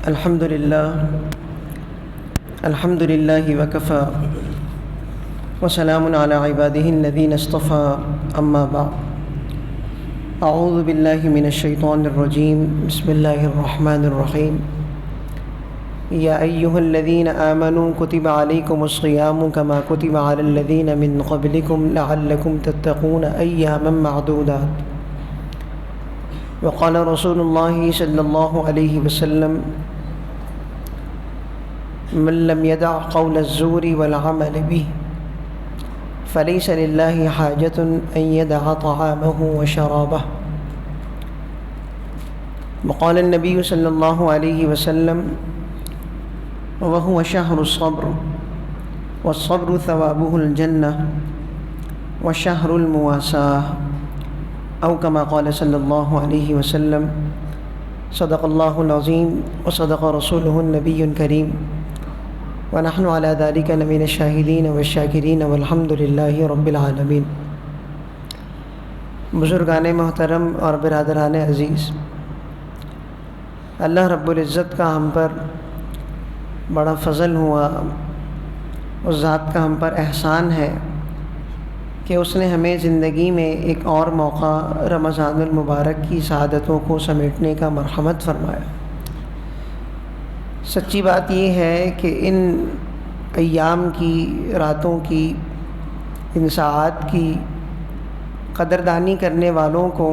الحمد لله وكفى وسلام على عباده الذين اصطفى أما بعد أعوذ بالله من الشيطان الرجيم بسم الله الرحمن الرحيم يا أيها الذين آمنوا كتب عليكم الصيام كما كتب على الذين من قبلكم لعلكم تتقون أياما معدودات وقال رسول الله صلى الله عليه وسلم من لم يدع قول الزور والعمل به فليس لله حاجة أن يدع طعامه وشرابه وقال النبي صلى الله عليه وسلم وهو شهر الصبر والصبر ثوابه الجنة وشهر المواساة أو كما قال صلى الله عليه وسلم صدق الله العظيم وصدق رسوله النبي الكريم ونحن على ذلك من الشاهدين والشاکرین والحمد للہ رب العالمین۔ بزرگان محترم اور برادران عزیز، اللہ رب العزت کا ہم پر بڑا فضل ہوا، اس ذات کا ہم پر احسان ہے کہ اس نے ہمیں زندگی میں ایک اور موقع رمضان المبارک کی سعادتوں کو سمیٹنے کا مرحمت فرمایا۔ سچی بات یہ ہے کہ ان ایام کی، راتوں کی، ان ساعات کی قدردانی کرنے والوں کو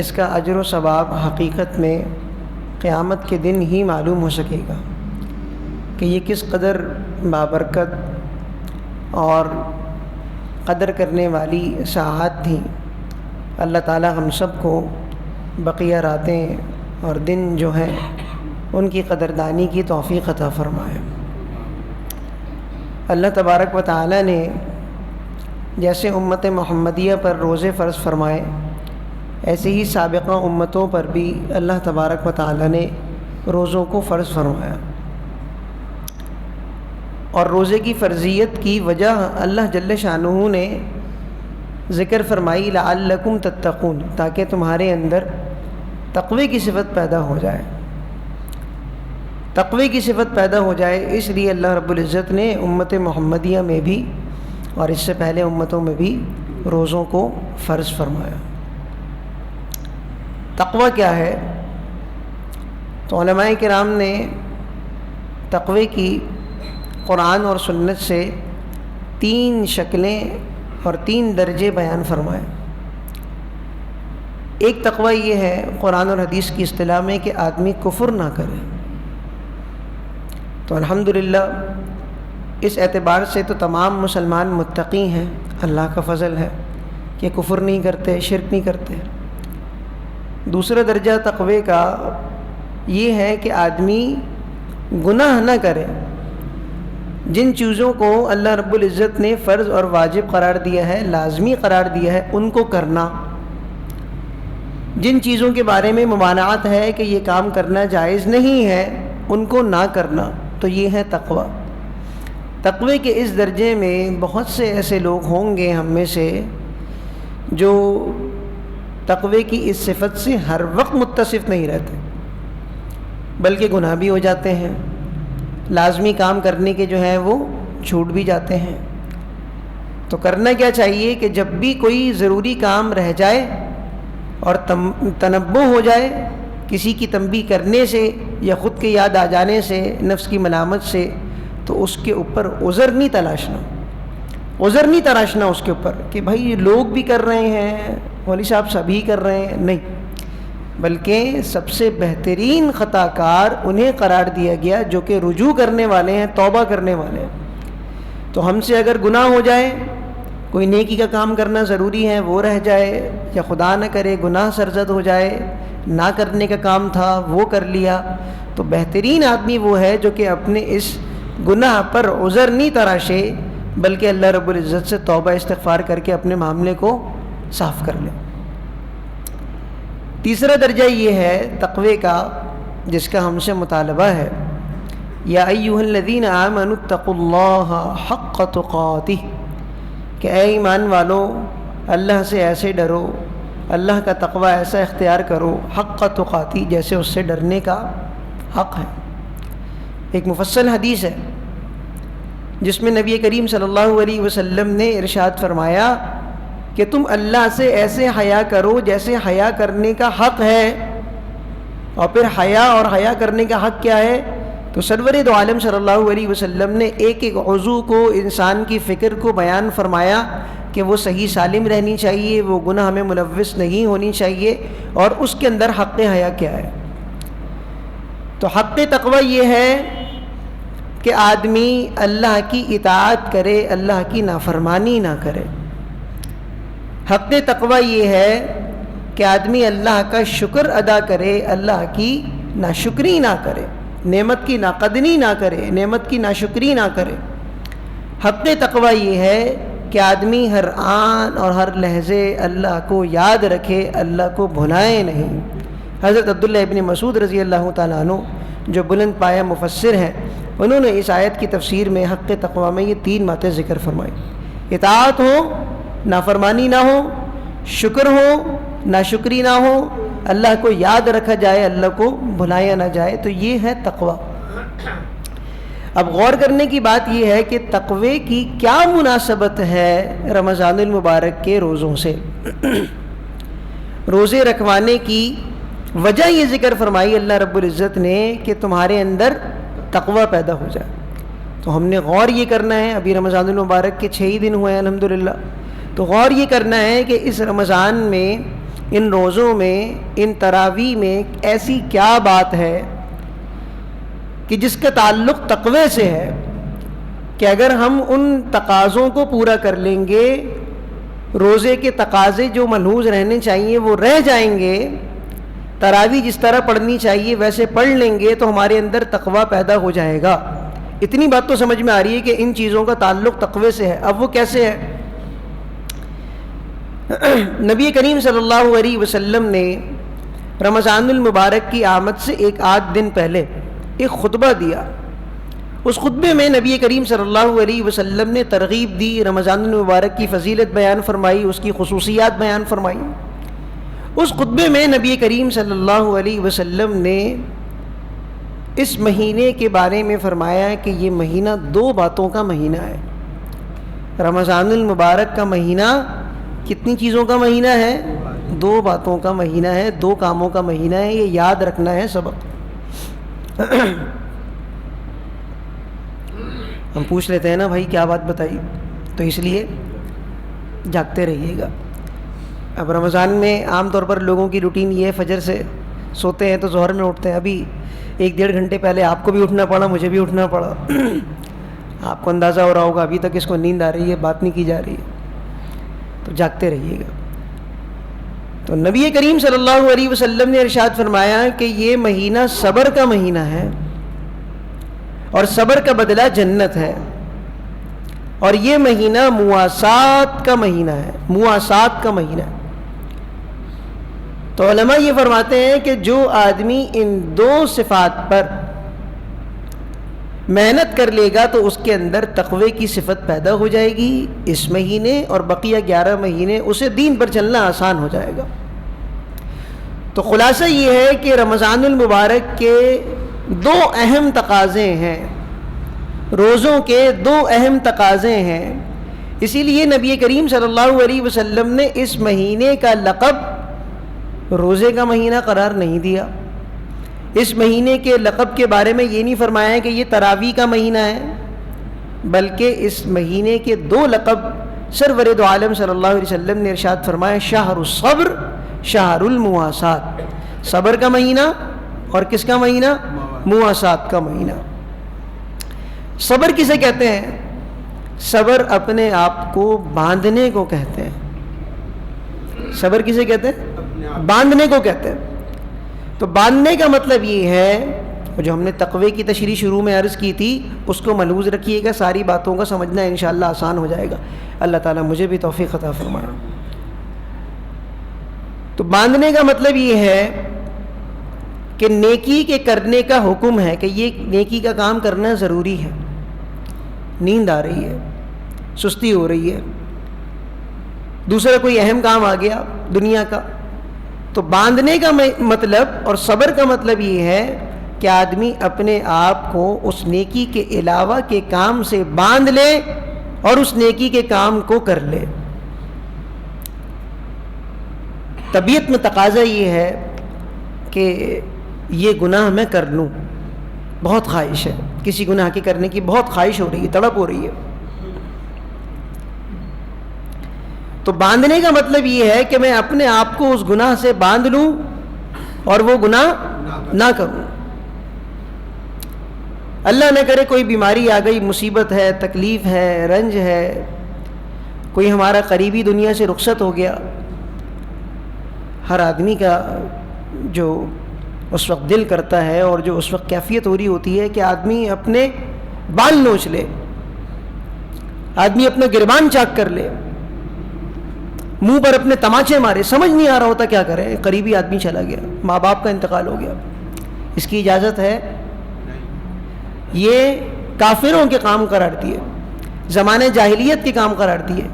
اس کا اجر و ثواب حقیقت میں قیامت کے دن ہی معلوم ہو سکے گا کہ یہ کس قدر بابرکت اور قدر کرنے والی ساعات تھیں۔ اللہ تعالی ہم سب کو بقیہ راتیں اور دن جو ہیں ان کی قدردانی کی توفیق عطا فرمائے۔ اللہ تبارک و تعالی نے جیسے امت محمدیہ پر روزے فرض فرمائے، ایسے ہی سابقہ امتوں پر بھی اللہ تبارک و تعالی نے روزوں کو فرض فرمایا، اور روزے کی فرضیت کی وجہ اللہ جل شانہ نے ذکر فرمائی لعلکم تتقون، تاکہ تمہارے اندر تقوی کی صفت پیدا ہو جائے، تقوی کی صفت پیدا ہو جائے۔ اس لیے اللہ رب العزت نے امت محمدیہ میں بھی اور اس سے پہلے امتوں میں بھی روزوں کو فرض فرمایا۔ تقوی کیا ہے؟ تو علماء کرام نے تقوی کی قرآن اور سنت سے 3 شکلیں اور 3 درجے بیان فرمائے۔ ایک تقوی یہ ہے قرآن اور حدیث کی اصطلاح میں کہ آدمی کفر نہ کرے۔ تو الحمدللہ اس اعتبار سے تو تمام مسلمان متقی ہیں، اللہ کا فضل ہے کہ کفر نہیں کرتے، شرک نہیں کرتے۔ دوسرا درجہ تقوی کا یہ ہے کہ آدمی گناہ نہ کرے، جن چیزوں کو اللہ رب العزت نے فرض اور واجب قرار دیا ہے، لازمی قرار دیا ہے، ان کو کرنا۔ جن چیزوں کے بارے میں ممانعت ہے کہ یہ کام کرنا جائز نہیں ہے، ان کو نہ کرنا، تو یہ ہے تقوی۔ تقوی کے اس درجے میں بہت سے ایسے لوگ ہوں گے ہم میں سے جو تقوی کی اس صفت سے ہر وقت متصف نہیں رہتے، بلکہ گناہ بھی ہو جاتے ہیں، لازمی کام کرنے کے جو ہیں وہ چھوٹ بھی جاتے ہیں۔ تو کرنا کیا چاہیے کہ جب بھی کوئی ضروری کام رہ جائے اور تنبہ ہو جائے کسی کی تنبیہ کرنے سے یا خود کے یاد آ جانے سے، نفس کی ملامت سے، تو اس کے اوپر عذر نہیں تلاشنا اس کے اوپر کہ بھائی لوگ بھی کر رہے ہیں، مولوی صاحب سبھی کر رہے ہیں، نہیں، بلکہ سب سے بہترین خطا کار انہیں قرار دیا گیا جو کہ رجوع کرنے والے ہیں، توبہ کرنے والے ہیں۔ تو ہم سے اگر گناہ ہو جائے، کوئی نیکی کا کام کرنا ضروری ہے وہ رہ جائے، یا خدا نہ کرے گناہ سرزد ہو جائے، نہ کرنے کا کام تھا وہ کر لیا، تو بہترین آدمی وہ ہے جو کہ اپنے اس گناہ پر عذر نہیں تراشے، بلکہ اللہ رب العزت سے توبہ استغفار کر کے اپنے معاملے کو صاف کر لے۔ تیسرا درجہ یہ ہے تقوی کا جس کا ہم سے مطالبہ ہے، یا ایھا الذین آمنوا اتقوا اللہ حق تقاتہ، کہ اے ایمان والو اللہ سے ایسے ڈرو، اللہ کا تقوی ایسا اختیار کرو، حق تقاتی، جیسے اس سے ڈرنے کا حق ہے۔ ایک مفصل حدیث ہے جس میں نبی کریم صلی اللہ علیہ وسلم نے ارشاد فرمایا کہ تم اللہ سے ایسے حیا کرو جیسے حیا کرنے کا حق ہے۔ اور پھر حیا اور حیا کرنے کا حق کیا ہے؟ تو سرور دو عالم صلی اللہ علیہ وسلم نے ایک ایک عضو کو، انسان کی فکر کو بیان فرمایا کہ وہ صحیح سالم رہنی چاہیے، وہ گناہ میں ملوث نہیں ہونی چاہیے، اور اس کے اندر حق حیا کیا ہے۔ تو حق تقوی یہ ہے کہ آدمی اللہ کی اطاعت کرے، اللہ کی نافرمانی نہ کرے۔ حق تقوی یہ ہے کہ آدمی اللہ کا شکر ادا کرے، اللہ کی ناشکری نہ کرے، نعمت کی ناقدری نہ کرے، نعمت کی ناشکری نہ کرے۔ حق تقوی یہ ہے کہ آدمی ہر آن اور ہر لحظے اللہ کو یاد رکھے، اللہ کو بھلائے نہیں۔ حضرت عبداللہ ابن مسعود رضی اللہ تعالیٰ عنہ جو بلند پایہ مفسر ہیں، انہوں نے اس آیت کی تفسیر میں حق تقوی میں یہ 3 باتیں ذکر فرمائی: اطاعت ہو، نافرمانی نہ ہو، شکر ہو، ناشکری نہ ہو، اللہ کو یاد رکھا جائے، اللہ کو بھلایا نہ جائے۔ تو یہ ہے تقوی۔ اب غور کرنے کی بات یہ ہے کہ تقوی کی کیا مناسبت ہے رمضان المبارک کے روزوں سے؟ روزے رکھوانے کی وجہ یہ ذکر فرمائی اللہ رب العزت نے کہ تمہارے اندر تقوی پیدا ہو جائے۔ تو ہم نے غور یہ کرنا ہے، ابھی رمضان المبارک کے 6 ہی دن ہوئے ہیں الحمدللہ، تو غور یہ کرنا ہے کہ اس رمضان میں، ان روزوں میں، ان تراویح میں ایسی کیا بات ہے کہ جس کا تعلق تقوی سے ہے، کہ اگر ہم ان تقاضوں کو پورا کر لیں گے، روزے کے تقاضے جو ملحوظ رہنے چاہیے وہ رہ جائیں گے، تراویح جس طرح پڑھنی چاہیے ویسے پڑھ لیں گے، تو ہمارے اندر تقوی پیدا ہو جائے گا۔ اتنی بات تو سمجھ میں آ رہی ہے کہ ان چیزوں کا تعلق تقوی سے ہے۔ اب وہ کیسے ہے؟ نبی کریم صلی اللہ علیہ وسلم نے رمضان المبارک کی آمد سے 1 دن پہلے ایک خطبہ دیا۔ اس خطبے میں نبی کریم صلی اللہ علیہ وسلم نے ترغیب دی، رمضان المبارک کی فضیلت بیان فرمائی، اس کی خصوصیات بیان فرمائی۔ اس خطبے میں نبی کریم صلی اللہ علیہ وسلم نے اس مہینے کے بارے میں فرمایا کہ یہ مہینہ 2 باتوں کا مہینہ ہے۔ رمضان المبارک کا مہینہ کتنی چیزوں کا مہینہ ہے؟ 2 باتوں کا مہینہ ہے، 2 کاموں کا مہینہ ہے۔ یہ یاد رکھنا ہے سبق۔ ہم پوچھ لیتے ہیں نا بھائی کیا بات بتائی، تو اس لیے جاگتے رہیے گا۔ اب رمضان میں عام طور پر لوگوں کی روٹین یہ ہے، فجر سے سوتے ہیں تو ظہر میں اٹھتے ہیں۔ ابھی 1-1.5 گھنٹے پہلے آپ کو بھی اٹھنا پڑا، مجھے بھی اٹھنا پڑا۔ آپ کو اندازہ ہو رہا ہوگا ابھی تک اس کو نیند آ رہی ہے، بات نہیں کی جا رہی ہے، تو جاگتے رہیے گا۔ تو نبی کریم صلی اللہ علیہ وسلم نے ارشاد فرمایا کہ یہ مہینہ صبر کا مہینہ ہے، اور صبر کا بدلہ جنت ہے، اور یہ مہینہ مواسات کا مہینہ ہے، مواسات کا مہینہ ہے۔ تو علماء یہ فرماتے ہیں کہ جو آدمی ان 2 صفات پر محنت کر لے گا تو اس کے اندر تقوی کی صفت پیدا ہو جائے گی۔ اس مہینے اور بقیہ 11 مہینے اسے دین پر چلنا آسان ہو جائے گا۔ تو خلاصہ یہ ہے کہ رمضان المبارک کے 2 اہم تقاضے ہیں، روزوں کے 2 اہم تقاضے ہیں۔ اسی لیے نبی کریم صلی اللہ علیہ وسلم نے اس مہینے کا لقب روزے کا مہینہ قرار نہیں دیا۔ اس مہینے کے لقب کے بارے میں یہ نہیں فرمایا کہ یہ تراویح کا مہینہ ہے، بلکہ اس مہینے کے 2 لقب سرور دو عالم صلی اللہ علیہ وسلم نے ارشاد فرمایا: شہر الصبر، شہر المواسات۔ صبر کا مہینہ اور کس کا مہینہ؟ مواسات کا مہینہ۔ صبر کسے کہتے ہیں؟ صبر اپنے آپ کو باندھنے کو کہتے ہیں۔ صبر کسے کہتے ہیں؟ باندھنے کو کہتے ہیں۔ تو باندھنے کا مطلب یہ ہے، جو ہم نے تقوی کی تشریح شروع میں عرض کی تھی اس کو ملحوظ رکھیے گا، ساری باتوں کا سمجھنا انشاءاللہ آسان ہو جائے گا۔ اللہ تعالیٰ مجھے بھی توفیق عطا فرمائے۔ تو باندھنے کا مطلب یہ ہے کہ نیکی کے کرنے کا حکم ہے، کہ یہ نیکی کا کام کرنا ضروری ہے۔ نیند آ رہی ہے، سستی ہو رہی ہے، دوسرا کوئی اہم کام آ گیا دنیا کا، تو باندھنے کا مطلب اور صبر کا مطلب یہ ہے کہ آدمی اپنے آپ کو اس نیکی کے علاوہ کے کام سے باندھ لے اور اس نیکی کے کام کو کر لے. طبیعت میں تقاضا یہ ہے کہ یہ گناہ میں کر لوں، بہت خواہش ہے، کسی گناہ کے کرنے کی بہت خواہش ہو رہی ہے، تڑپ ہو رہی ہے. تو باندھنے کا مطلب یہ ہے کہ میں اپنے آپ کو اس گناہ سے باندھ لوں اور وہ گناہ نہ کروں. اللہ نہ کرے کوئی بیماری آ گئی، مصیبت ہے، تکلیف ہے، رنج ہے، کوئی ہمارا قریبی دنیا سے رخصت ہو گیا. ہر آدمی کا جو اس وقت دل کرتا ہے اور جو اس وقت کیفیت ہو رہی ہوتی ہے کہ آدمی اپنے بال نوچ لے، آدمی اپنا گربان چاک کر لے، منہ پر اپنے تماچے مارے، سمجھ نہیں آ رہا ہوتا کیا کرے. قریبی آدمی چلا گیا، ماں باپ کا انتقال ہو گیا. اس کی اجازت ہے؟ یہ کافروں کے کام قرار دیے، زمانے جاہلیت کے کام قرار دیے.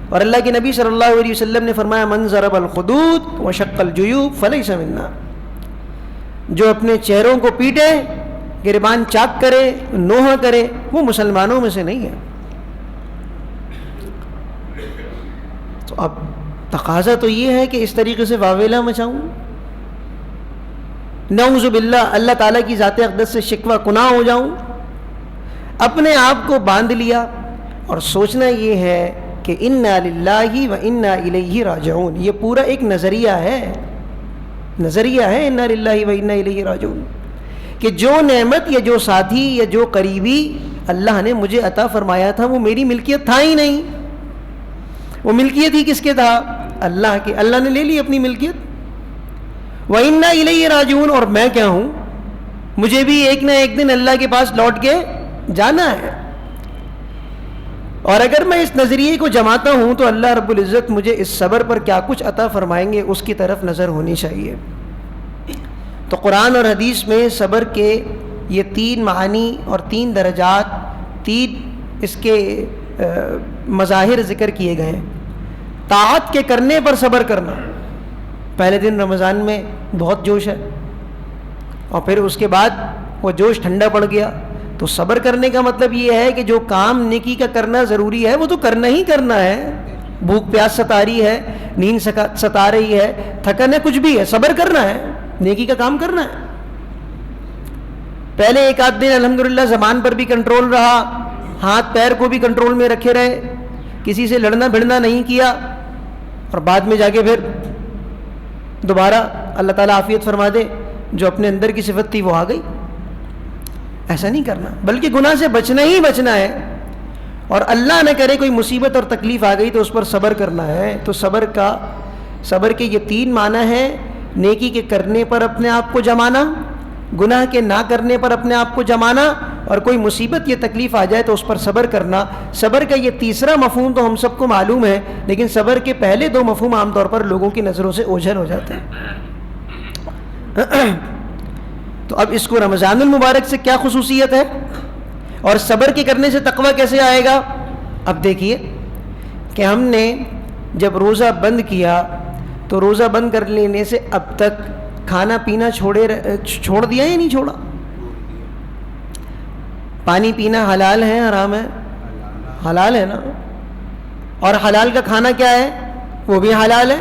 اور اللہ کے نبی صلی اللہ علیہ وسلم نے فرمایا من ضرب الخدود وشق الجیوب فلیس منا، جو اپنے چہروں کو پیٹے، گریبان چاک کرے، نوحہ کرے، وہ مسلمانوں میں سے نہیں ہے. تو اب تقاضا تو یہ ہے کہ اس طریقے سے واویلا مچاؤں، نعوذ باللہ اللہ تعالیٰ کی ذات اقدس سے شکوہ کناں ہو جاؤں. اپنے آپ کو باندھ لیا اور سوچنا یہ ہے کہ انا للہ و انا الیہ راجعون. یہ پورا ایک نظریہ ہے انا للہ و انا الیہ راجعون، کہ جو نعمت یا جو ساتھی یا جو قریبی اللہ نے مجھے عطا فرمایا تھا وہ میری ملکیت تھا ہی نہیں. وہ ملکیت ہی کس کے تھا؟ اللہ کے. اللہ نے لے لی اپنی ملکیت. وَإِنَّا إِلَيْهِ رَاجِعُونَ، اور میں کیا ہوں، مجھے بھی ایک نہ ایک دن اللہ کے پاس لوٹ کے جانا ہے. اور اگر میں اس نظریے کو جماتا ہوں تو اللہ رب العزت مجھے اس صبر پر کیا کچھ عطا فرمائیں گے اس کی طرف نظر ہونی چاہیے. تو قرآن اور حدیث میں صبر کے یہ 3 معانی اور 3 درجات، 3 اس کے مظاہر ذکر کیے گئے ہیں. طاعت کے کرنے پر صبر کرنا، پہلے دن رمضان میں بہت جوش ہے اور پھر اس کے بعد وہ جوش ٹھنڈا پڑ گیا. تو صبر کرنے کا مطلب یہ ہے کہ جو کام نیکی کا کرنا ضروری ہے وہ تو کرنا ہی کرنا ہے. بھوک پیاس ستا رہی ہے، نیند ستا رہی ہے، تھکن ہے، کچھ بھی ہے، صبر کرنا ہے، نیکی کا کام کرنا ہے. پہلے ایک آدھ دن الحمدللہ زبان پر بھی کنٹرول رہا، ہاتھ پیر کو بھی کنٹرول میں رکھے رہے، کسی سے لڑنا بھڑنا نہیں کیا، اور بعد میں جا کے پھر دوبارہ اللہ تعالیٰ عافیت فرما دے، جو اپنے اندر کی صفت تھی وہ آ گئی. ایسا نہیں کرنا، بلکہ گناہ سے بچنا ہی بچنا ہے. اور اللہ نہ کرے کوئی مصیبت اور تکلیف آ گئی تو اس پر صبر کرنا ہے. تو صبر کے یہ 3 معنی ہیں: نیکی کے کرنے پر اپنے آپ کو جمانا، گناہ کے نہ کرنے پر اپنے آپ کو جمانا، اور کوئی مصیبت یا تکلیف آ جائے تو اس پر صبر کرنا. صبر کا یہ تیسرا مفہوم تو ہم سب کو معلوم ہے، لیکن صبر کے پہلے 2 مفہوم عام طور پر لوگوں کی نظروں سے اوجھل ہو جاتے ہیں. تو اب اس کو رمضان المبارک سے کیا خصوصیت ہے اور صبر کے کرنے سے تقویٰ کیسے آئے گا؟ اب دیکھیے کہ ہم نے جب روزہ بند کیا تو روزہ بند کر لینے سے اب تک کھانا پینا چھوڑ دیا یا نہیں چھوڑا؟ پانی پینا حلال ہے حرام ہے؟ حلال ہے نا. اور حلال کا کھانا کیا ہے؟ وہ بھی حلال ہے.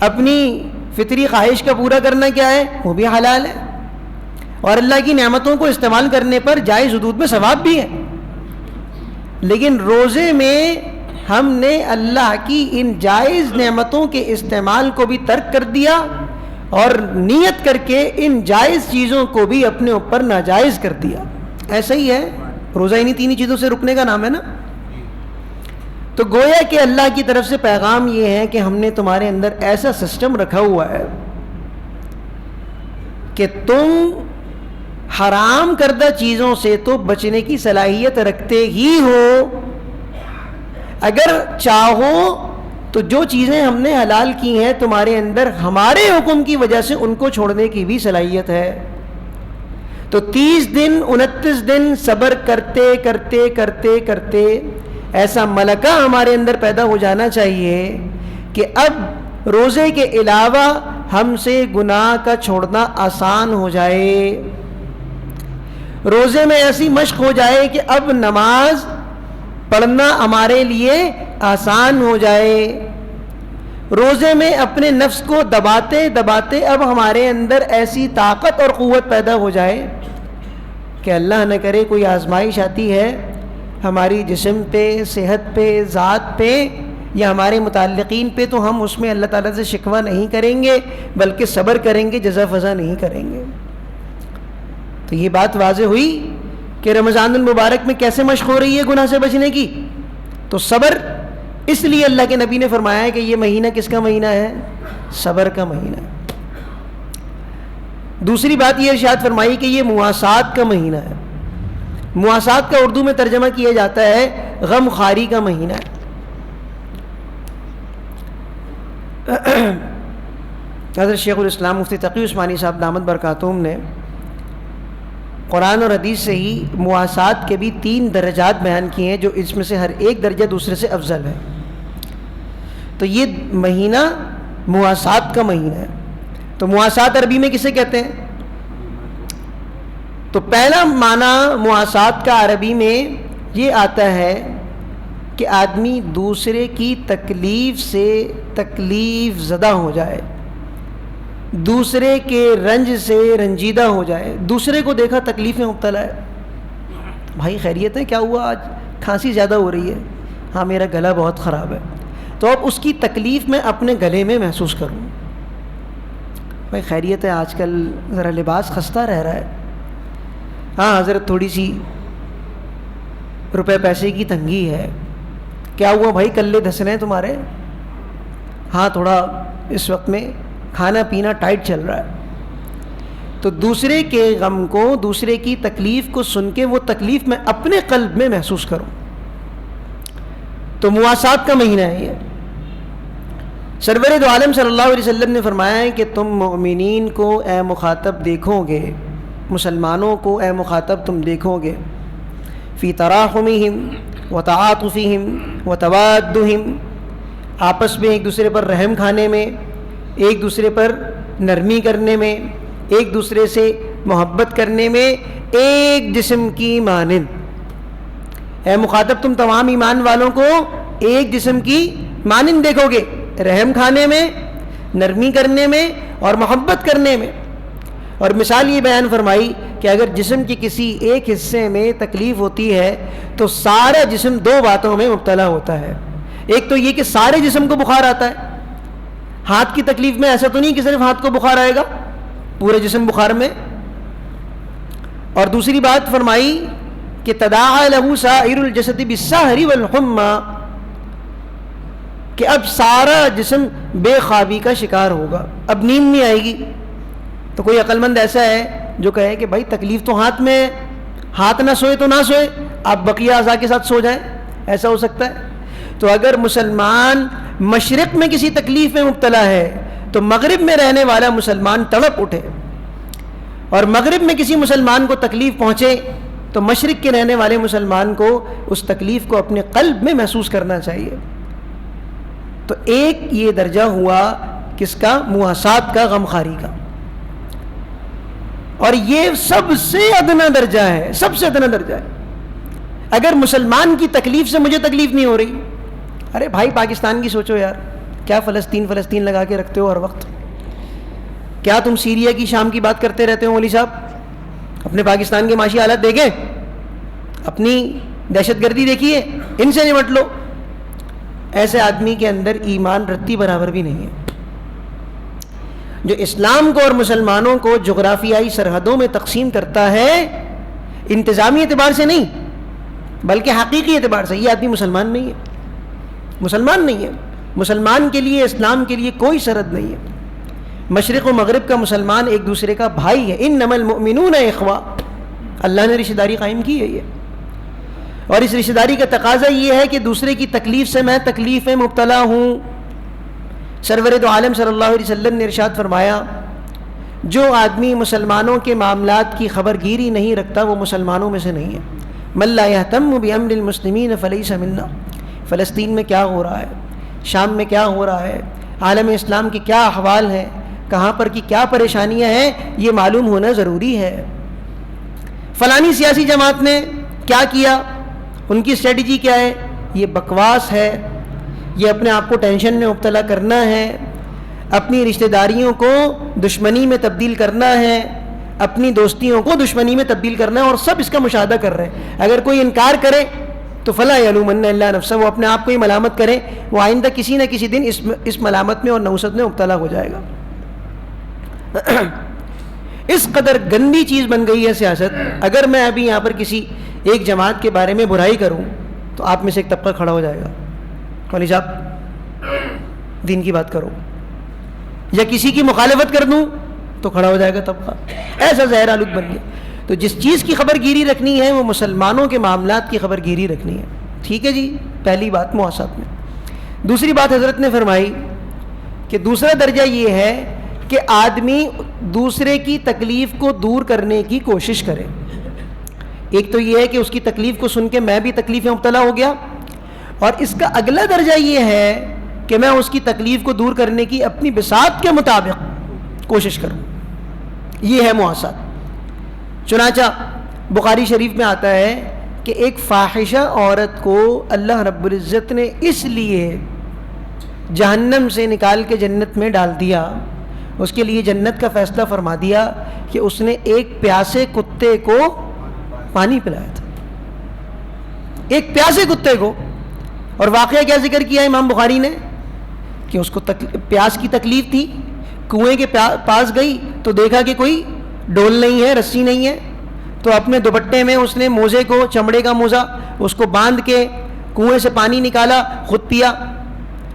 اپنی فطری خواہش کا پورا کرنا کیا ہے؟ وہ بھی حلال ہے. اور اللہ کی نعمتوں کو استعمال کرنے پر جائز حدود میں ثواب بھی ہے. لیکن روزے میں ہم نے اللہ کی ان جائز نعمتوں کے استعمال کو بھی ترک کر دیا اور نیت کر کے ان جائز چیزوں کو بھی اپنے اوپر ناجائز کر دیا. ایسا ہی ہے، روزہ انہی 3 چیزوں سے رکنے کا نام ہے نا. تو گویا کہ اللہ کی طرف سے پیغام یہ ہے کہ ہم نے تمہارے اندر ایسا سسٹم رکھا ہوا ہے کہ تم حرام کردہ چیزوں سے تو بچنے کی صلاحیت رکھتے ہی ہو. اگر چاہو تو جو چیزیں ہم نے حلال کی ہیں تمہارے اندر ہمارے حکم کی وجہ سے ان کو چھوڑنے کی بھی صلاحیت ہے. تو 30 دن 29 دن صبر کرتے کرتے کرتے کرتے ایسا ملکہ ہمارے اندر پیدا ہو جانا چاہیے کہ اب روزے کے علاوہ ہم سے گناہ کا چھوڑنا آسان ہو جائے. روزے میں ایسی مشق ہو جائے کہ اب نماز پڑھنا ہمارے لیے آسان ہو جائے. روزے میں اپنے نفس کو دباتے دباتے اب ہمارے اندر ایسی طاقت اور قوت پیدا ہو جائے کہ اللہ نہ کرے کوئی آزمائش آتی ہے ہماری جسم پہ، صحت پہ، ذات پہ یا ہمارے متعلقین پہ، تو ہم اس میں اللہ تعالیٰ سے شکوہ نہیں کریں گے بلکہ صبر کریں گے، جزا فضا نہیں کریں گے. تو یہ بات واضح ہوئی کہ رمضان المبارک میں کیسے مشق ہو رہی ہے گناہ سے بچنے کی. تو صبر، اس لیے اللہ کے نبی نے فرمایا ہے کہ یہ مہینہ کس کا مہینہ ہے؟ صبر کا مہینہ ہے. دوسری بات یہ ارشاد فرمائی کہ یہ مواسات کا مہینہ ہے. مواسات کا اردو میں ترجمہ کیا جاتا ہے غم خواری کا مہینہ ہے. حضرت شیخ الاسلام مفتی تقی عثمانی صاحب دامت برکاتہم نے قرآن اور حدیث سے ہی مواسات کے بھی 3 درجات بیان کیے ہیں، جو اس میں سے ہر ایک درجہ دوسرے سے افضل ہے. تو یہ مہینہ مواسات کا مہینہ ہے. تو مواسات عربی میں کسے کہتے ہیں؟ تو پہلا معنی مواسات کا عربی میں یہ آتا ہے کہ آدمی دوسرے کی تکلیف سے تکلیف زدہ ہو جائے، دوسرے کے رنج سے رنجیدہ ہو جائے. دوسرے کو دیکھا تکلیف میں مبتلا ہے، بھائی خیریت ہے، کیا ہوا آج؟ کھانسی زیادہ ہو رہی ہے. ہاں میرا گلا بہت خراب ہے. تو اب اس کی تکلیف میں اپنے گلے میں محسوس کروں، بھائی خیریت ہے، آج کل ذرا لباس خستہ رہ رہا ہے. ہاں حضرت تھوڑی سی روپے پیسے کی تنگی ہے. کیا ہوا بھائی، کلے دھس رہے ہیں تمہارے؟ ہاں تھوڑا اس وقت میں کھانا پینا ٹائٹ چل رہا ہے. تو دوسرے کے غم کو، دوسرے کی تکلیف کو سن کے وہ تکلیف میں اپنے قلب میں محسوس کروں. تو مواسات کا مہینہ ہے یہ. سرور دو عالم صلی اللہ علیہ وسلم نے فرمایا ہے کہ تم مؤمنین کو اے مخاطب دیکھو گے، مسلمانوں کو اے مخاطب تم دیکھو گے، فی تراحمہم وتعاطفہم وتوادہم، آپس میں ایک دوسرے پر رحم کھانے میں، ایک دوسرے پر نرمی کرنے میں، ایک دوسرے سے محبت کرنے میں، ایک جسم کی مانند. اے مخاطب تم تمام ایمان والوں کو ایک جسم کی مانند دیکھو گے، رحم کھانے میں، نرمی کرنے میں اور محبت کرنے میں. اور مثال یہ بیان فرمائی کہ اگر جسم کے کسی ایک حصے میں تکلیف ہوتی ہے تو سارا جسم 2 باتوں میں مبتلا ہوتا ہے. ایک تو یہ کہ سارے جسم کو بخار آتا ہے. ہاتھ کی تکلیف میں ایسا تو نہیں کہ صرف ہاتھ کو بخار آئے گا، پورے جسم بخار میں. اور دوسری بات فرمائی کہ تداعى له سائر الجسد بالسهر والحمى، کہ اب سارا جسم بے خوابی کا شکار ہوگا، اب نیند نہیں آئے گی. تو کوئی عقل مند ایسا ہے جو کہے کہ بھائی تکلیف تو ہاتھ میں ہے، ہاتھ نہ سوئے تو نہ سوئے، آپ بقیہ اعضاء کے ساتھ سو جائیں، ایسا ہو سکتا ہے؟ تو اگر مسلمان مشرق میں کسی تکلیف میں مبتلا ہے تو مغرب میں رہنے والا مسلمان تڑپ اٹھے، اور مغرب میں کسی مسلمان کو تکلیف پہنچے تو مشرق کے رہنے والے مسلمان کو اس تکلیف کو اپنے قلب میں محسوس کرنا چاہیے. تو ایک یہ درجہ ہوا کس کا؟ مواسات کا، غمخواری کا. اور یہ سب سے ادنا درجہ ہے، سب سے ادنا درجہ ہے. اگر مسلمان کی تکلیف سے مجھے تکلیف نہیں ہو رہی، ارے بھائی پاکستان کی سوچو یار، کیا فلسطین لگا کے رکھتے ہو ہر وقت؟ کیا تم سیریا کی، شام کی بات کرتے رہتے ہو؟ مولوی صاحب اپنے پاکستان کے معاشی حالات دیکھیں، اپنی دہشت گردی دیکھیے، ان سے نمٹ لو. ایسے آدمی کے اندر ایمان رتی برابر بھی نہیں ہے. جو اسلام کو اور مسلمانوں کو جغرافیائی سرحدوں میں تقسیم کرتا ہے، انتظامی اعتبار سے نہیں بلکہ حقیقی اعتبار سے، یہ آدمی مسلمان نہیں ہے. مسلمان نہیں ہے. مسلمان کے لیے، اسلام کے لیے کوئی سرحد نہیں ہے. مشرق و مغرب کا مسلمان ایک دوسرے کا بھائی ہے. انما المؤمنون اخوہ، اللہ نے رشتہ داری قائم کی ہے یہ. اور اس رشتہ داری کا تقاضا یہ ہے کہ دوسرے کی تکلیف سے میں تکلیف میں مبتلا ہوں. سرور دو عالم صلی اللہ علیہ وسلم نے ارشاد فرمایا، جو آدمی مسلمانوں کے معاملات کی خبر گیری نہیں رکھتا وہ مسلمانوں میں سے نہیں ہے. من لا یہتم بامر المسلمین فلیس منا. فلسطین میں کیا ہو رہا ہے، شام میں کیا ہو رہا ہے، عالم اسلام کے کیا احوال ہیں، کہاں پر کی کیا پریشانیاں ہیں یہ معلوم ہونا ضروری ہے. فلانی سیاسی جماعت نے کیا کیا, ان کی اسٹریٹجی کیا ہے, یہ بکواس ہے, یہ اپنے آپ کو ٹینشن میں مبتلا کرنا ہے, اپنی رشتہ داریوں کو دشمنی میں تبدیل کرنا ہے, اپنی دوستیوں کو دشمنی میں تبدیل کرنا ہے, اور سب اس کا مشاہدہ کر رہے ہیں. اگر کوئی انکار کرے تو فلا یلومن الا نفسہ, وہ اپنے آپ کو ہی ملامت کرے, وہ آئندہ کسی نہ کسی دن اس ملامت میں اور نوست میں مبتلا ہو جائے گا. اس قدر گندی چیز بن گئی ہے سیاست. اگر میں ابھی یہاں پر کسی ایک جماعت کے بارے میں برائی کروں تو آپ میں سے ایک طبقہ کھڑا ہو جائے گا, مولوی صاحب دین کی بات کرو, یا کسی کی مخالفت کر دوں تو کھڑا ہو جائے گا طبقہ. ایسا زہر آلود بن گیا. تو جس چیز کی خبر گیری رکھنی ہے وہ مسلمانوں کے معاملات کی خبر گیری رکھنی ہے. ٹھیک ہے جی, پہلی بات مواسات میں. دوسری بات حضرت نے فرمائی کہ دوسرا درجہ یہ ہے کہ آدمی دوسرے کی تکلیف کو دور کرنے کی کوشش کرے. ایک تو یہ ہے کہ اس کی تکلیف کو سن کے میں بھی تکلیف میں مبتلا ہو گیا, اور اس کا اگلا درجہ یہ ہے کہ میں اس کی تکلیف کو دور کرنے کی اپنی بساط کے مطابق کوشش کروں. یہ ہے مواسات. چنانچہ بخاری شریف میں آتا ہے کہ ایک فاحشہ عورت کو اللہ رب العزت نے اس لیے جہنم سے نکال کے جنت میں ڈال دیا, اس کے لیے جنت کا فیصلہ فرما دیا کہ اس نے ایک پیاسے کتے کو پانی پلایا تھا, ایک پیاسے کتے کو. اور واقعہ کیا ذکر کیا امام بخاری نے کہ اس کو پیاس کی تکلیف تھی, کنویں کے پاس گئی تو دیکھا کہ کوئی ڈول نہیں ہے, رسی نہیں ہے, تو اپنے دوپٹے میں اس نے موزے کو, چمڑے کا موزہ, اس کو باندھ کے کنویں سے پانی نکالا, خود پیا,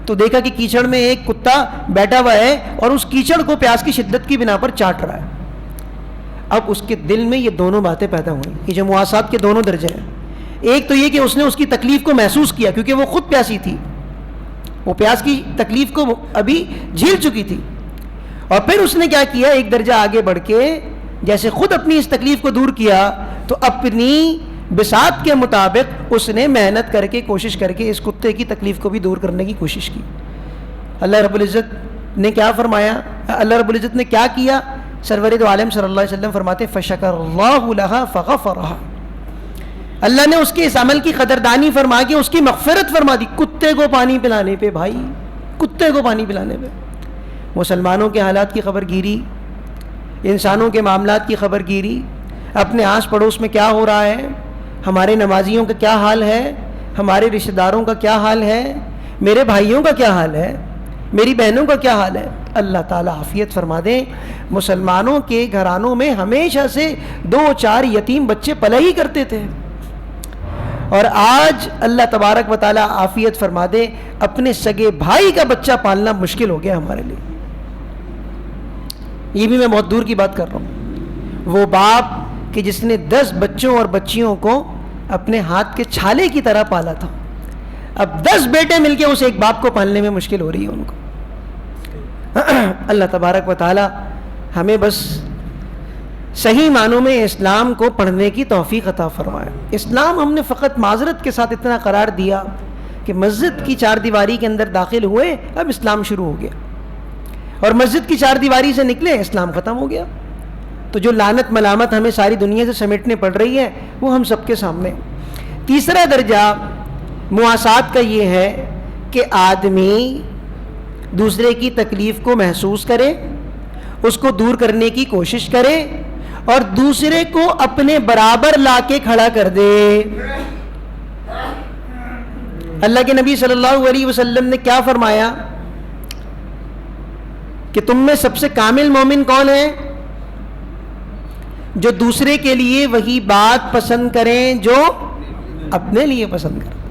تو دیکھا کہ کیچڑ میں ایک کتا بیٹھا ہوا ہے اور اس کیچڑ کو پیاس کی شدت کی بنا پر چاٹ رہا ہے. اب اس کے دل میں یہ دونوں باتیں پیدا ہوئیں, یہ جو مواسات کے دونوں درجے ہیں. ایک تو یہ کہ اس نے اس کی تکلیف کو محسوس کیا کیونکہ وہ خود پیاسی تھی, وہ پیاس کی تکلیف کو ابھی جھیل چکی تھی, اور پھر اس نے کیا کیا, ایک درجہ آگے بڑھ کے جیسے خود اپنی اس تکلیف کو دور کیا تو اپنی بساط کے مطابق اس نے محنت کر کے, کوشش کر کے اس کتے کی تکلیف کو بھی دور کرنے کی کوشش کی. اللہ رب العزت نے کیا فرمایا, اللہ رب العزت نے کیا کیا, سرور دو عالم صلی اللہ علیہ وسلم فرماتے فشکر اللہ لہا فغفرہا, اللہ نے اس کے اس عمل کی قدردانی فرما کے اس کی مغفرت فرما دی. کتے کو پانی پلانے پہ, بھائی کتے کو پانی پلانے پہ. مسلمانوں کے حالات کی خبر گیری, انسانوں کے معاملات کی خبر گیری, اپنے آس پڑوس میں کیا ہو رہا ہے, ہمارے نمازیوں کا کیا حال ہے, ہمارے رشتہ داروں کا کیا حال ہے, میرے بھائیوں کا کیا حال ہے, میری بہنوں کا کیا حال ہے. اللہ تعالیٰ عافیت فرما دیں. مسلمانوں کے گھرانوں میں ہمیشہ سے 2-4 یتیم بچے پلا ہی کرتے تھے, اور آج اللہ تبارک و تعالیٰ عافیت فرما دے, اپنے سگے بھائی کا بچہ پالنا مشکل ہو گیا ہمارے لیے. یہ بھی میں بہت دور کی بات کر رہا ہوں. وہ باپ کہ جس نے 10 بچوں اور بچیوں کو اپنے ہاتھ کے چھالے کی طرح پالا تھا, اب 10 بیٹے مل کے اس ایک باپ کو پالنے میں مشکل ہو رہی ہے ان کو. اللہ تبارک و تعالی ہمیں بس صحیح معنوں میں اسلام کو پڑھنے کی توفیق عطا فرمائے. اسلام ہم نے فقط معذرت کے ساتھ اتنا قرار دیا کہ مسجد کی 4 دیواری کے اندر داخل ہوئے, اب اسلام شروع ہو گیا, اور مسجد کی 4 دیواری سے نکلے اسلام ختم ہو گیا. تو جو لعنت ملامت ہمیں ساری دنیا سے سمیٹنے پڑ رہی ہے وہ ہم سب کے سامنے. تیسرا درجہ مواسات کا یہ ہے کہ آدمی دوسرے کی تکلیف کو محسوس کرے, اس کو دور کرنے کی کوشش کرے, اور دوسرے کو اپنے برابر لا کے کھڑا کر دے. اللہ کے نبی صلی اللہ علیہ وسلم نے کیا فرمایا کہ تم میں سب سے کامل مومن کون ہے؟ جو دوسرے کے لیے وہی بات پسند کریں جو اپنے لیے پسند کریں,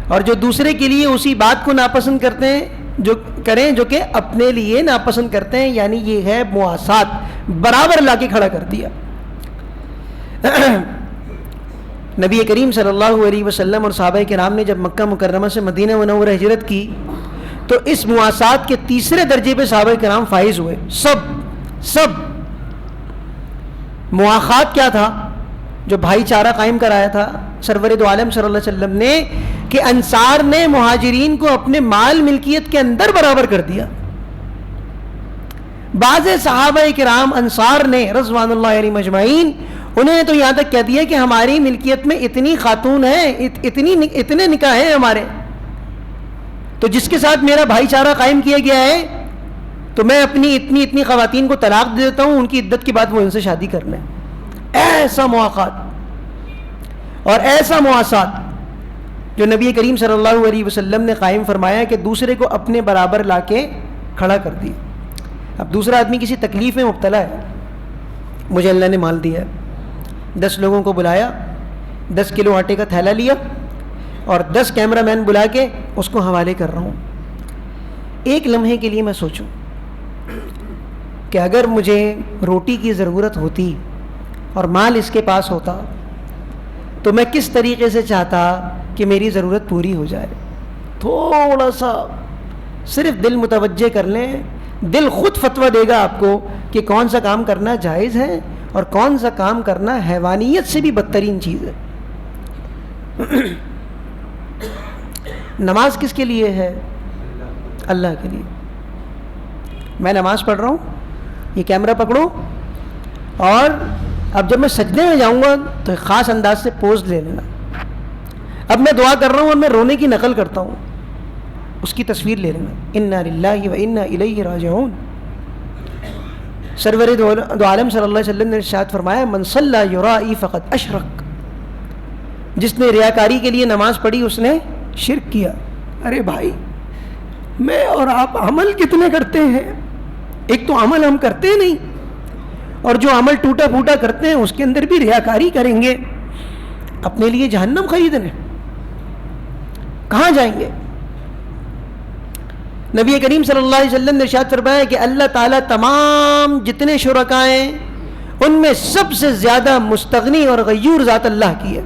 اور جو دوسرے کے لیے اسی بات کو ناپسند کرتے ہیں جو کہ اپنے لیے ناپسند کرتے ہیں. یعنی یہ ہے مواسات, برابر لا کے کھڑا کر دیا. نبی کریم صلی اللہ علیہ وسلم اور صحابہ کرام نے جب مکہ مکرمہ سے مدینہ منورہ ہجرت کی تو اس مواسات کے تیسرے درجے پہ صحابہ کرام فائز ہوئے. سب مواخات کیا تھا؟ جو بھائی چارہ قائم کرایا تھا سرور دو عالم صلی اللہ علیہ وسلم نے, کہ انصار نے مہاجرین کو اپنے مال ملکیت کے اندر برابر کر دیا. بعض صحابہ کرام انصار نے رضوان اللہ علیہم اجمعین، انہوں نے تو یہاں تک کہہ دیا کہ ہماری ملکیت میں اتنی خاتون ہیں، اتنے نکاح ہیں ہمارے، تو جس کے ساتھ میرا بھائی چارہ قائم کیا گیا ہے تو میں اپنی اتنی خواتین کو طلاق دے دیتا ہوں، ان کی عدت کے بعد وہ ان سے شادی کرنا ہے۔ ایسا مواقعات اور ایسا مواسات جو نبی کریم صلی اللہ علیہ وسلم نے قائم فرمایا کہ دوسرے کو اپنے برابر لا کے کھڑا کر دیا۔ اب دوسرا آدمی کسی تکلیف میں مبتلا ہے، مجھے اللہ نے مال دیا ہے، 10 لوگوں کو بلایا، 10 کلو آٹے کا تھیلا لیا اور 10 کیمرہ مین بلا کے اس کو حوالے کر رہا ہوں۔ ایک لمحے کے لیے میں سوچوں کہ اگر مجھے روٹی کی ضرورت ہوتی اور مال اس کے پاس ہوتا تو میں کس طریقے سے چاہتا کہ میری ضرورت پوری ہو جائے۔ تھوڑا سا صرف دل متوجہ کر لیں، دل خود فتویٰ دے گا آپ کو کہ کون سا کام کرنا جائز ہے اور کون سا کام کرنا حیوانیت سے بھی بدترین چیز ہے۔ نماز کس کے لیے ہے؟ اللہ کے لیے۔ میں نماز پڑھ رہا ہوں، یہ کیمرہ پکڑو، اور اب جب میں سجدے میں جاؤں گا تو ایک خاص انداز سے پوز لے لینا۔ اب میں دعا کر رہا ہوں اور میں رونے کی نقل کرتا ہوں، اس کی تصویر لے لینا۔ انا للہ و انا الیہ راجعون۔ سرور دو عالم صلی اللہ علیہ وسلم نے ارشاد فرمایا، من صلی یرائی فقد اشرک، جس نے ریاکاری کے لیے نماز پڑھی اس نے شرک کیا۔ ارے بھائی، میں اور آپ عمل کتنے کرتے ہیں؟ ایک تو عمل ہم کرتے نہیں، اور جو عمل ٹوٹا پھوٹا کرتے ہیں اس کے اندر بھی ریاکاری کریں گے، اپنے لیے جہنم خریدنے، کہاں جائیں گے؟ نبی کریم صلی اللہ علیہ وسلم نے ارشاد فرمایا کہ اللہ تعالیٰ تمام جتنے شرکاء ہیں ان میں سب سے زیادہ مستغنی اور غیور ذات اللہ کی ہے۔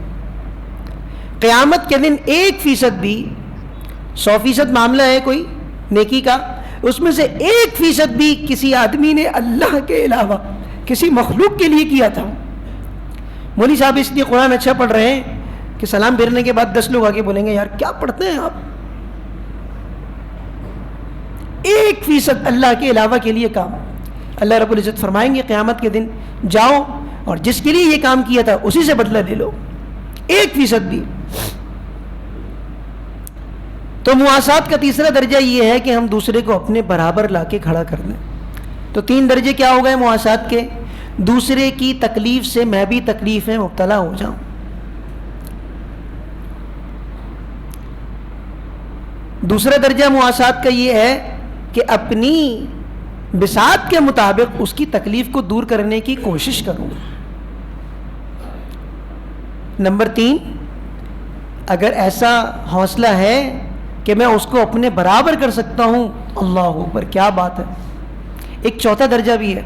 قیامت کے دن 1% بھی، 100% معاملہ ہے کوئی نیکی کا، اس میں سے 1% بھی کسی آدمی نے اللہ کے علاوہ کسی مخلوق کے لیے کیا تھا۔ مولوی صاحب اس لیے قرآن اچھا پڑھ رہے ہیں کہ سلام پھرنے کے بعد 10 لوگ آگے بولیں گے یار کیا پڑھتے ہیں آپ؟ 1% اللہ کے علاوہ کے لیے کام، اللہ رب العزت فرمائیں گے قیامت کے دن جاؤ اور جس کے لیے یہ کام کیا تھا اسی سے بدلہ لے لو، 1% بھی۔ تو مواسات کا تیسرا درجہ یہ ہے کہ ہم دوسرے کو اپنے برابر لا کے کھڑا کر دیں۔ تو 3 درجے کیا ہو گئے مواسات کے؟ دوسرے کی تکلیف سے میں بھی تکلیف میں مبتلا ہو جاؤں، دوسرا درجہ مواسات کا یہ ہے کہ اپنی بساط کے مطابق اس کی تکلیف کو دور کرنے کی کوشش کروں۔ نمبر 3، اگر ایسا حوصلہ ہے کہ میں اس کو اپنے برابر کر سکتا ہوں، اللہ اکبر کیا بات ہے۔ ایک چوتھا درجہ بھی ہے،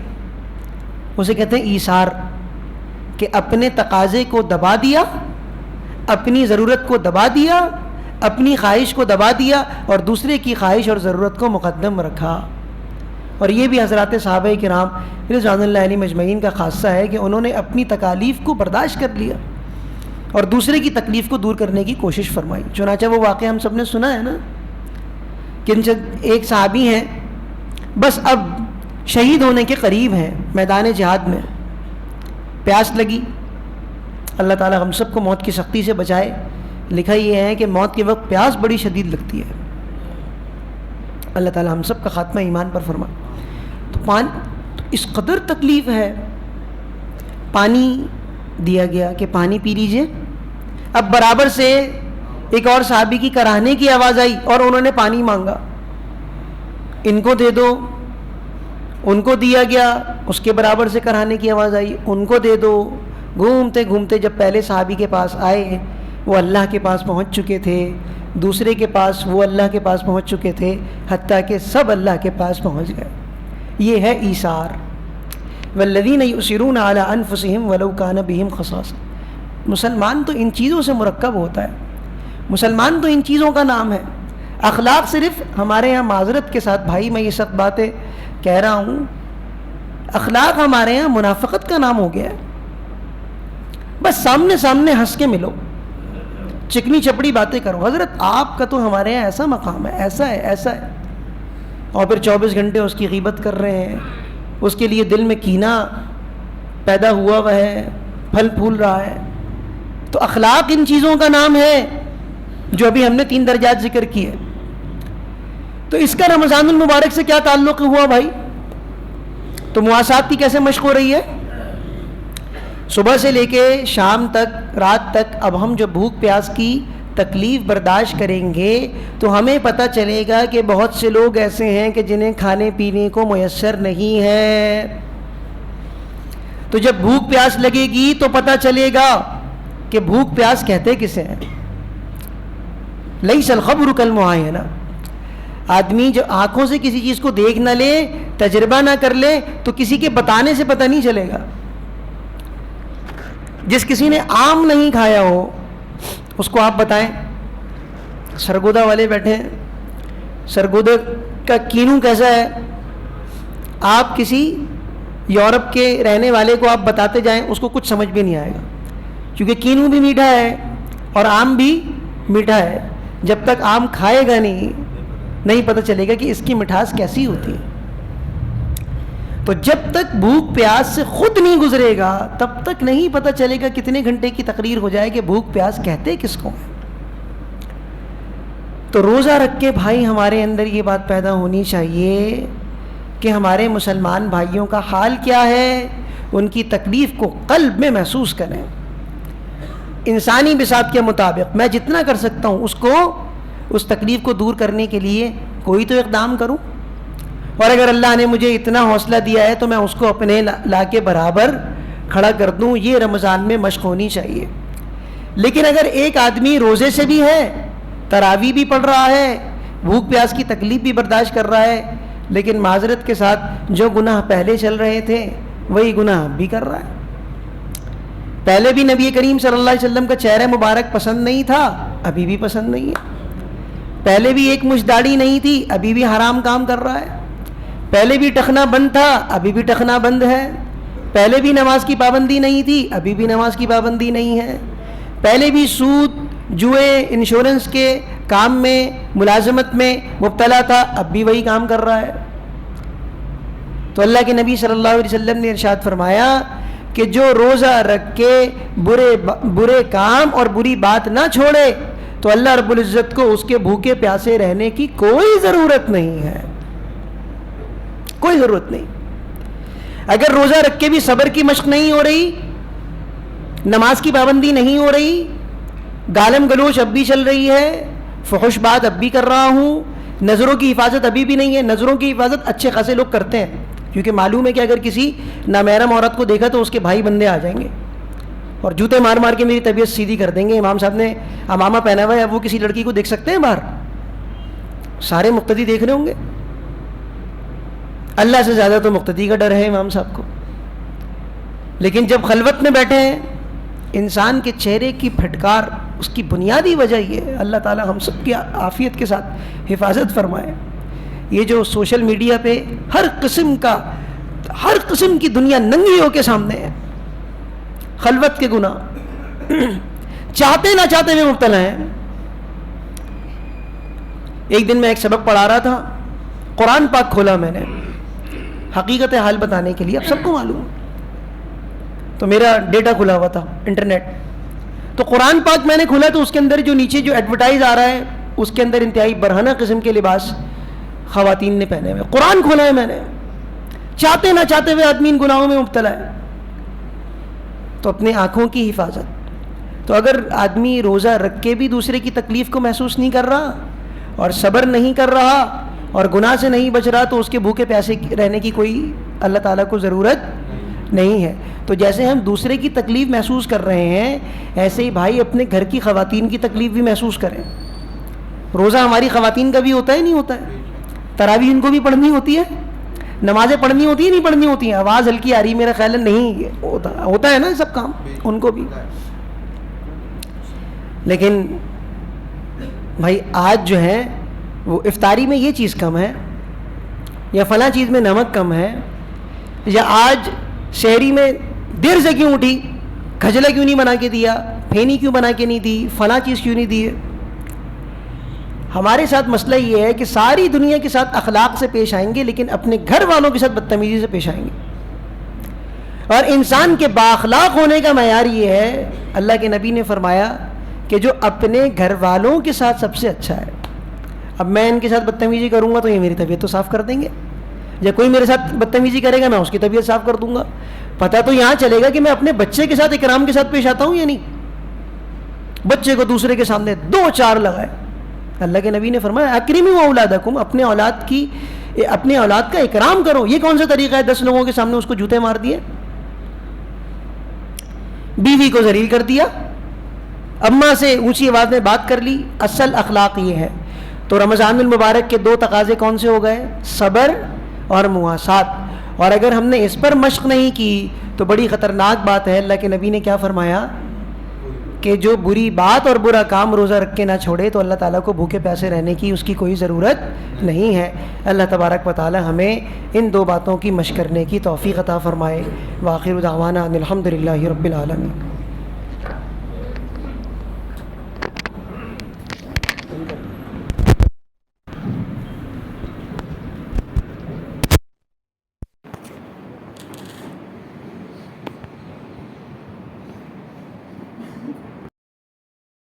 اسے کہتے ہیں ایثار، کہ اپنے تقاضے کو دبا دیا، اپنی ضرورت کو دبا دیا، اپنی خواہش کو دبا دیا اور دوسرے کی خواہش اور ضرورت کو مقدم رکھا۔ اور یہ بھی حضرات صحابہ کرام رضوان اللہ علیہم اجمعین کا خاصہ ہے کہ انہوں نے اپنی تکالیف کو برداشت کر لیا اور دوسرے کی تکلیف کو دور کرنے کی کوشش فرمائی۔ چنانچہ وہ واقعہ ہم سب نے سنا ہے نا کہ ایک صحابی ہیں، بس اب شہید ہونے کے قریب ہیں، میدان جہاد میں، پیاس لگی، اللہ تعالی ہم سب کو موت کی سختی سے بچائے۔ لکھا یہ ہے کہ موت کے وقت پیاس بڑی شدید لگتی ہے، اللہ تعالی ہم سب کا خاتمہ ایمان پر فرمائے۔ تو اس قدر تکلیف ہے، پانی دیا گیا کہ پانی پی لیجئے۔ اب برابر سے ایک اور صحابی کی کراہنے کی آواز آئی اور انہوں نے پانی مانگا، ان کو دے دو، ان کو دیا گیا، اس کے برابر سے کراہنے کی آواز آئی، ان کو دے دو۔ گھومتے گھومتے جب پہلے صحابی کے پاس آئے وہ اللہ کے پاس پہنچ چکے تھے، دوسرے کے پاس وہ اللہ کے پاس پہنچ چکے تھے، حتیٰ کہ سب اللہ کے پاس پہنچ گئے۔ یہ ہے ایثار۔ والذین یؤثرون علی انفسہم ولو کان بہم خصاصہ۔ مسلمان تو ان چیزوں سے مرکب ہوتا ہے، مسلمان تو ان چیزوں کا نام ہے۔ اخلاق صرف ہمارے یہاں، معذرت کے ساتھ بھائی میں یہ سب باتیں کہہ رہا ہوں، اخلاق ہمارے یہاں منافقت کا نام ہو گیا ہے۔ بس سامنے سامنے ہنس کے ملو، چکنی چپڑی باتیں کرو، حضرت آپ کا تو ہمارے یہاں ایسا مقام ہے، ایسا ہے، ایسا ہے، اور پھر 24 گھنٹے اس کی غیبت کر رہے ہیں، اس کے لیے دل میں کینہ پیدا ہوا ہے، پھل پھول رہا ہے. تو اخلاق ان چیزوں کا نام ہے جو ابھی ہم نے 3 درجات ذکر کیے. تو اس کا رمضان المبارک سے کیا تعلق ہوا بھائی؟ تو مواسات کی کیسے مشق ہو رہی ہے؟ صبح سے لے کے شام تک، رات تک. اب ہم جو بھوک پیاس کی تکلیف برداشت کریں گے تو ہمیں پتہ چلے گا کہ بہت سے لوگ ایسے ہیں کہ جنہیں کھانے پینے کو میسر نہیں ہے. تو جب بھوک پیاس لگے گی تو پتہ چلے گا کہ بھوک پیاس کہتے کسے ہیں. لیس الخبر کالمعاینہ. آدمی جو آنکھوں سے کسی چیز کو دیکھ نہ لے، تجربہ نہ کر لے، تو کسی کے بتانے سے پتہ نہیں چلے گا. جس کسی نے آم نہیں کھایا ہو اس کو آپ بتائیں. سرگودا والے بیٹھے ہیں، سرگودا کا کینو کیسا ہے؟ آپ کسی یورپ کے رہنے والے کو آپ بتاتے جائیں اس کو کچھ سمجھ بھی نہیں آئے گا، کیونکہ کینو بھی میٹھا ہے اور آم بھی میٹھا ہے. جب تک آم کھائے گا نہیں پتہ چلے گا کہ اس کی مٹھاس کیسی ہوتی ہے. تو جب تک بھوک پیاس سے خود نہیں گزرے گا تب تک نہیں پتہ چلے گا کتنے گھنٹے کی تقریر ہو جائے کہ بھوک پیاس کہتے کس کو ہیں. تو روزہ رکھ کے بھائی ہمارے اندر یہ بات پیدا ہونی چاہیے کہ ہمارے مسلمان بھائیوں کا حال کیا ہے، ان کی تکلیف کو قلب میں محسوس کریں. انسانی بساط کے مطابق میں جتنا کر سکتا ہوں اس تکلیف کو دور کرنے کے لیے کوئی تو اقدام کروں. اور اگر اللہ نے مجھے اتنا حوصلہ دیا ہے تو میں اس کو اپنے لا کے برابر کھڑا کر دوں. یہ رمضان میں مشق ہونی چاہیے. لیکن اگر ایک آدمی روزے سے بھی ہے، تراویح بھی پڑھ رہا ہے، بھوک پیاس کی تکلیف بھی برداشت کر رہا ہے، لیکن معذرت کے ساتھ جو گناہ پہلے چل رہے تھے وہی گناہ اب بھی کر رہا ہے. پہلے بھی نبی کریم صلی اللہ علیہ وسلم کا چہرہ مبارک پسند نہیں تھا، ابھی بھی پسند نہیں ہے. پہلے بھی ایک مچھ داڑھی نہیں تھی، ابھی بھی حرام کام کر رہا ہے. پہلے بھی ٹخنا بند تھا، ابھی بھی ٹخنا بند ہے. پہلے بھی نماز کی پابندی نہیں تھی، ابھی بھی نماز کی پابندی نہیں ہے. پہلے بھی سود، جوئے، انشورنس کے کام میں، ملازمت میں مبتلا تھا، اب بھی وہی کام کر رہا ہے. تو اللہ کے نبی صلی اللہ علیہ وسلم نے ارشاد فرمایا کہ جو روزہ رکھ کے برے کام اور بری بات نہ چھوڑے تو اللہ رب العزت کو اس کے بھوکے پیاسے رہنے کی کوئی ضرورت نہیں ہے، کوئی ضرورت نہیں. اگر روزہ رکھ کے بھی صبر کی مشق نہیں ہو رہی، نماز کی پابندی نہیں ہو رہی، گالم گلوچ اب بھی چل رہی ہے، فحش بات اب بھی کر رہا ہوں، نظروں کی حفاظت ابھی بھی نہیں ہے. نظروں کی حفاظت اچھے خاصے لوگ کرتے ہیں، کیونکہ معلوم ہے کہ اگر کسی نامحرم عورت کو دیکھا تو اس کے بھائی بندے آ جائیں گے اور جوتے مار مار کے میری طبیعت سیدھی کر دیں گے. امام صاحب نے امامہ پہنا ہوا ہے، اب وہ کسی لڑکی کو دیکھ سکتے ہیں باہر؟ سارے مقتدی دیکھ رہے ہوں گے. اللہ سے زیادہ تو مقتدی کا ڈر ہے امام صاحب کو. لیکن جب خلوت میں بیٹھے ہیں، انسان کے چہرے کی پھٹکار، اس کی بنیادی وجہ یہ ہے. اللہ تعالی ہم سب کی عافیت کے ساتھ حفاظت فرمائے. یہ جو سوشل میڈیا پہ ہر قسم کی دنیا ننگی ہو کے سامنے ہے، خلوت کے گناہ چاہتے نہ چاہتے ہوئے مبتلا ہیں. ایک دن میں ایک سبق پڑھا رہا تھا، قرآن پاک کھولا میں نے حقیقت حال بتانے کے لیے. اب سب کو معلوم، تو میرا ڈیٹا کھلا ہوا تھا انٹرنیٹ، تو قرآن پاک میں نے کھولا تو اس کے اندر جو نیچے جو ایڈورٹائز آ رہا ہے اس کے اندر انتہائی برہنہ قسم کے لباس خواتین نے پہنے ہوئے. قرآن کھولا ہے میں نے، چاہتے نہ چاہتے ہوئے آدمی ان گناہوں میں مبتلا ہے. تو اپنے آنکھوں کی حفاظت. تو اگر آدمی روزہ رکھ کے بھی دوسرے کی تکلیف کو محسوس نہیں کر رہا اور صبر نہیں کر رہا اور گناہ سے نہیں بچ رہا تو اس کے بھوکے پیاسے رہنے کی کوئی اللہ تعالیٰ کو ضرورت نہیں ہے. تو جیسے ہم دوسرے کی تکلیف محسوس کر رہے ہیں، ایسے ہی بھائی اپنے گھر کی خواتین کی تکلیف بھی محسوس کریں. روزہ ہماری خواتین کا بھی ہوتا ہے، نہیں ہوتا ہے؟ تراویح ان کو بھی پڑھنی ہوتی ہے، نمازیں پڑھنی ہوتی ہے، نہیں پڑھنی ہوتی ہیں؟ آواز ہلکی آ رہی میرا خیال ہے نہیں ہوتا ہے نا سب کام ان کو بھی. لیکن بھائی آج جو ہے وہ افطاری میں یہ چیز کم ہے، یا فلاں چیز میں نمک کم ہے، یا آج شہری میں دیر سے کیوں اٹھی، کھجلا کیوں نہیں بنا کے دیا، پھینی کیوں بنا کے نہیں دی، فلاں چیز کیوں نہیں دی ہے. ہمارے ساتھ مسئلہ یہ ہے کہ ساری دنیا کے ساتھ اخلاق سے پیش آئیں گے لیکن اپنے گھر والوں کے ساتھ بدتمیزی سے پیش آئیں گے. اور انسان کے بااخلاق ہونے کا معیار یہ ہے، اللہ کے نبی نے فرمایا کہ جو اپنے گھر والوں کے ساتھ سب سے اچھا ہے. اب میں ان کے ساتھ بدتمیزی کروں گا تو یہ میری طبیعت تو صاف کر دیں گے، یا کوئی میرے ساتھ بدتمیزی کرے گا میں اس کی طبیعت صاف کر دوں گا. پتہ تو یہاں چلے گا کہ میں اپنے بچے کے ساتھ اکرام کے ساتھ پیش آتا ہوں یا نہیں. بچے کو دوسرے کے سامنے 2-4 لگائے. اللہ کے نبی نے فرمایا اکرموا اولادکم، اپنے اولاد کا اکرام کرو. یہ کون سا طریقہ ہے 10 لوگوں کے سامنے اس کو جوتے مار دیے، بیوی کو ذلیل کر دیا، اماں سے اونچی آواز میں بات کر لی. اصل اخلاق یہ ہے. تو رمضان المبارک کے 2 تقاضے کون سے ہو گئے؟ صبر اور مواسات. اور اگر ہم نے اس پر مشق نہیں کی تو بڑی خطرناک بات ہے. اللہ کے نبی نے کیا فرمایا کہ جو بری بات اور برا کام روزہ رکھ کے نہ چھوڑے تو اللہ تعالیٰ کو بھوکے پیاسے رہنے کی اس کی کوئی ضرورت نہیں ہے. اللہ تبارک و تعالیٰ ہمیں ان 2 باتوں کی مشق کرنے کی توفیق عطا فرمائے. وآخر دعوانا ان الحمد للہ رب العالمین.